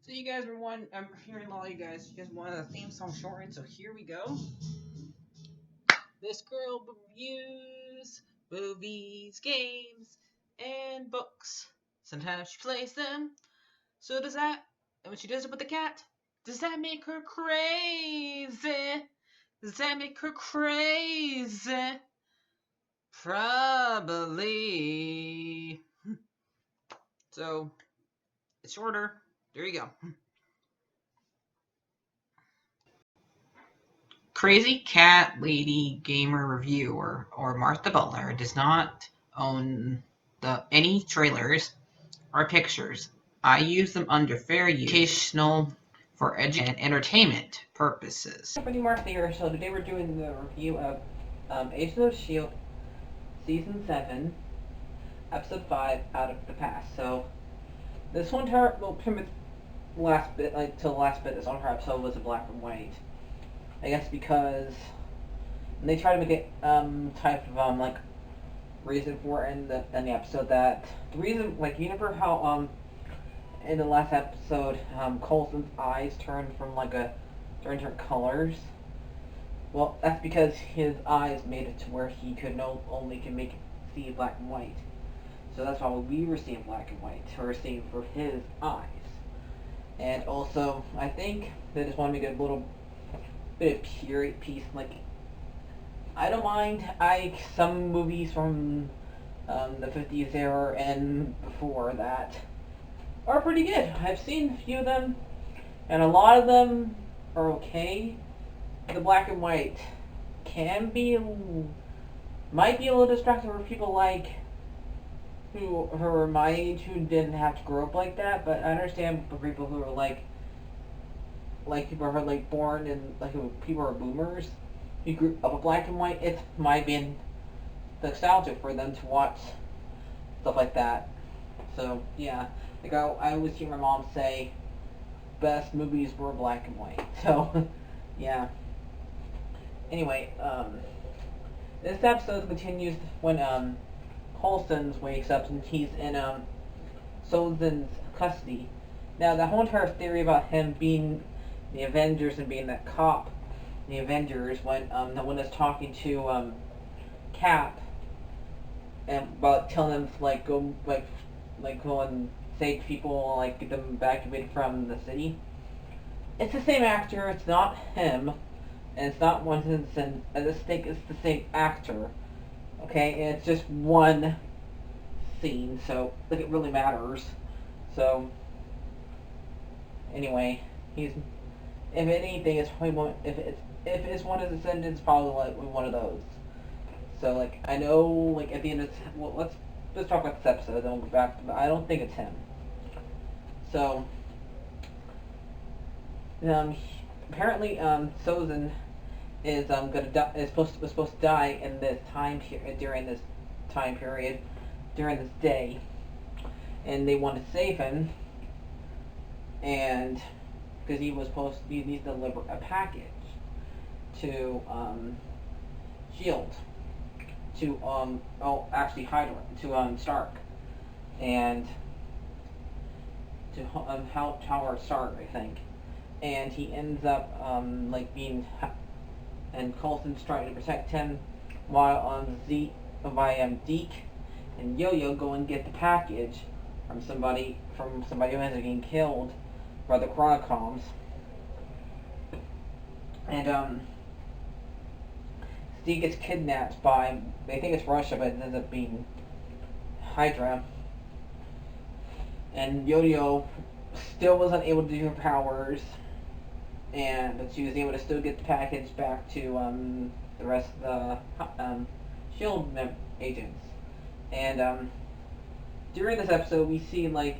So you guys were one. I'm hearing a lot of you guys wanted a theme song shortened. So here we go. This girl reviews movies, games, and books. Sometimes she plays them. So does that? And when she does it with the cat, does that make her crazy? Does that make her crazy? Probably. So it's shorter. There you go. Crazy Cat Lady Gamer Reviewer or Martha Butler does not own any trailers or pictures. I use them under fair use, educational, for education and entertainment purposes. Company Mark here. So today we're doing the review of Agents of S.H.I.E.L.D. Season 7, Episode 5, Out of the Past. So this one entire, well, pretty much last bit, till the last bit, this entire episode was in black and white. I guess because they try to make it type of like reason for it in the episode that the reason, like, you remember how in the last episode Coulson's eyes turned from like different colors. Well, that's because his eyes made it to where he could see black and white. So that's why we were seeing black and white. We were seeing for his eyes. And also, I think they just want to make a little bit of period piece. Like, I don't mind. Some movies from the 50s era and before that are pretty good. I've seen a few of them, and a lot of them are okay. The black and white might be a little distracting for people who are my age who didn't have to grow up like that. But I understand for people who are like people who are like born in people who are boomers who grew up with black and white. It might be nostalgic for them to watch stuff like that. So yeah, like I always hear my mom say, best movies were black and white. So yeah. Anyway, this episode continues when Coulson wakes up and he's in Sullivan's custody. Now, the whole entire theory about him being the Avengers and being that cop, the Avengers, when the one that's talking to Cap and about telling them to go and save people, like get them evacuated from the city. It's the same actor. It's not him. And it's not one and I just think it's the same actor. Okay, and it's just one scene, so like it really matters. So anyway, if anything, it's probably one. If it's one of the descendants, probably like one of those. So like I know, like at the end of let's talk about this episode, then we'll go back. But I don't think it's him. So apparently Sozin is was supposed to die in this time during this time period during this day, and they want to save him, and because he needs to deliver a package to Shield to Hydra to Stark and to Howard Stark, I think. And he ends up and Coulson's trying to protect him while Deke and Yo-Yo go and get the package from somebody who ends up getting killed by the Chronicoms. And Steve gets kidnapped by, they think it's Russia, but it ends up being Hydra. And Yo-Yo still wasn't able to do her powers, but she was able to still get the package back to the rest of the S.H.I.E.L.D. agents. And during this episode, we see Enoch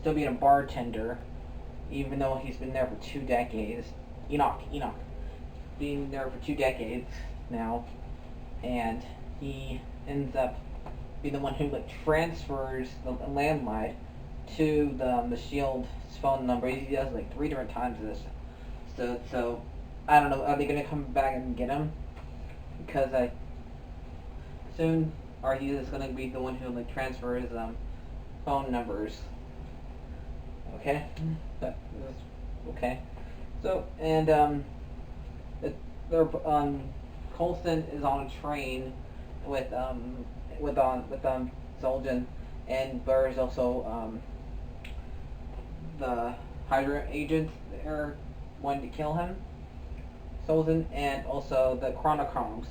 still being a bartender, even though he's been there for 2 decades. Enoch being there for 2 decades now, and he ends up being the one who transfers the landline to the S.H.I.E.L.D.'s phone number. He does 3 different times this. So I don't know. Are they gonna come back and get him? Because I soon, or he is gonna be the one who like transfer his phone numbers. Okay, that's okay. So and they're Colson is on a train with Zoljan, and Burr's also the Hydra agents that are wanting to kill him, Zoljan, and also the Chronochromes.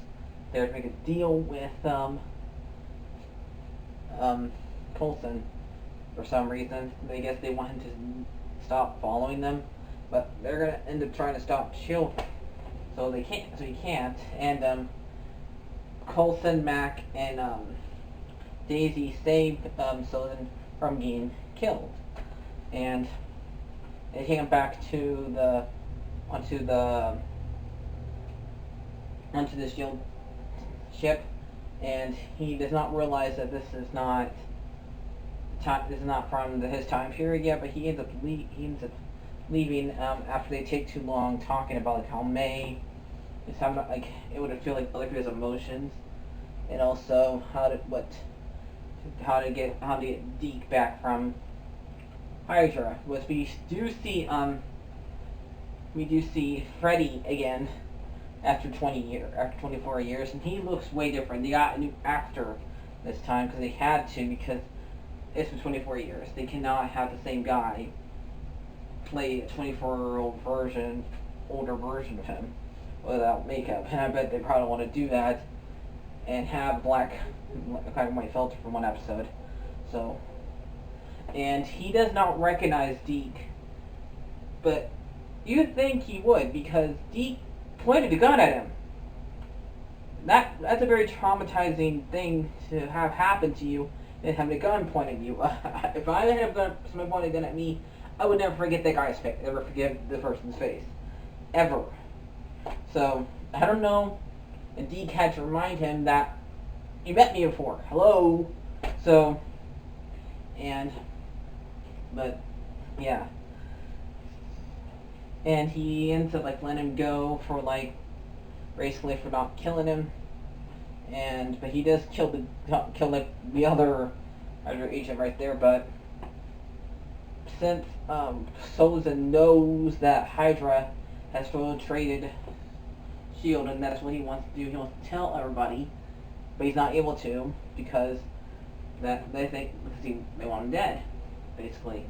They're to make a deal with Colson for some reason. I guess they want him to stop following them, but they're gonna end up trying to stop S.H.I.E.L.D. So they can't. So he can't. And Coulson, Mac, and Daisy save Sullivan from being killed, and they take him back to the onto the S.H.I.E.L.D. ship, and he does not realize that this is not from his time period yet. But he ends up leaving after they take too long talking about like how May is how like it would feel like other people's emotions, and also how to get Deke back from Hydra. Which we do see Freddy again after 24 years, and he looks way different. They got a new actor this time because they had to, because it's been 24 years. They cannot have the same guy play a 24-year-old older version of him without makeup. And I bet they probably want to do that and have black and white filter for one episode. So, and he does not recognize Deke, but you'd think he would, because Deke pointed a gun at him. That's a very traumatizing thing to have happen to you, and having a gun pointed at you. If I had somebody pointing a gun at me, I would never forget that guy's face. Never forget the person's face, ever. So I don't know. And Deke had to remind him that you met me before. Hello. So, but yeah. And he ends up like letting him go for like basically for not killing him. But he does kill like the other agent right there. But since Solzhen knows that Hydra has infiltrated S.H.I.E.L.D. and that's what he wants to do, he wants to tell everybody, but he's not able to because they want him dead, basically.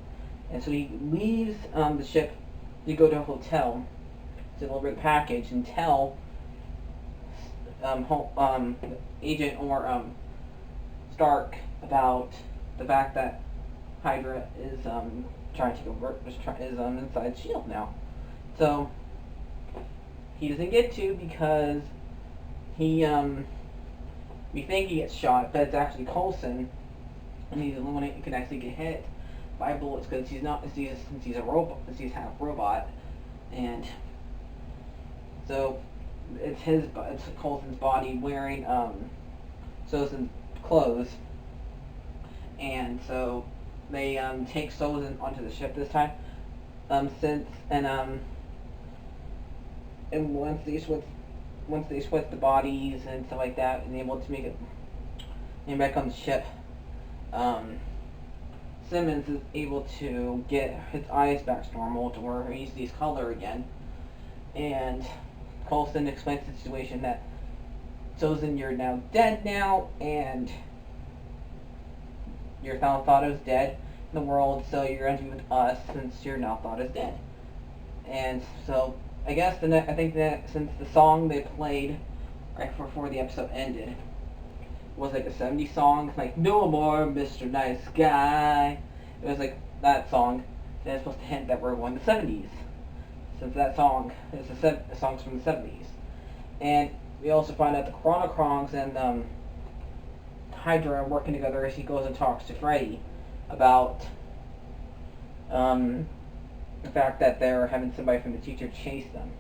And so he leaves the ship to go to a hotel to deliver the package and tell Agent or Stark about the fact that Hydra is trying to go inside S.H.I.E.L.D. now. So he doesn't get to because we think he gets shot, but it's actually Coulson, and he's the only one who can actually get hit by bullets because he's a robot, since he's half robot, and so it's Coulson's body wearing Solzhen's clothes, and so they take Solzhen onto the ship this time, and once they switch the bodies and stuff like that, and able to make it back on the ship, Simmons is able to get his eyes back to normal to where he sees color again, and Coulson explains the situation that Solzhen, you're now dead now, and you're now thought as dead in the world, so you're going to be with us since you're now thought as dead. And so I guess I think that since the song they played right before the episode ended was like a 70s song, like "No More Mr. Nice Guy," it was like that song, and it's supposed to hint that we're going to the 70s, since that song is a song's from the 70s. And we also find out the Chronochromes and Hydra are working together as he goes and talks to Freddy about the fact that they're having somebody from the future chase them.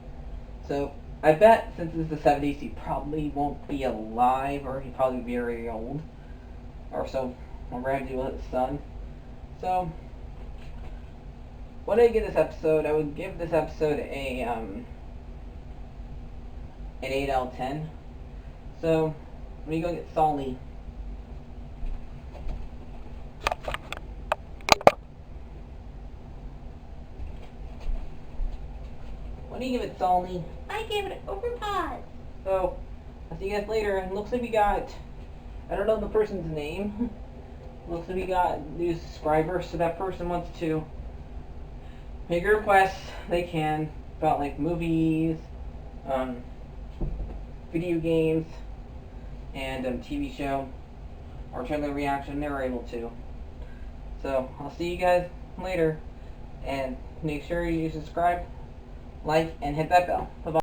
So I bet since it's the 70s, he probably won't be alive, or he'd probably be very old, or so. We're going to deal with his son. So what did I give this episode? I would give this episode a an 8 out of 10. So, let me go get Sully. What do you give it, Sully? I gave it an overpod. So, I'll see you guys later. And looks like we got, I don't know the person's name. Looks like we got new subscribers, so that person wants to make a request. They can about like movies, video games, and TV show or trailer reaction. They're able to. So I'll see you guys later, and make sure you subscribe, like, and hit that bell. Bye bye.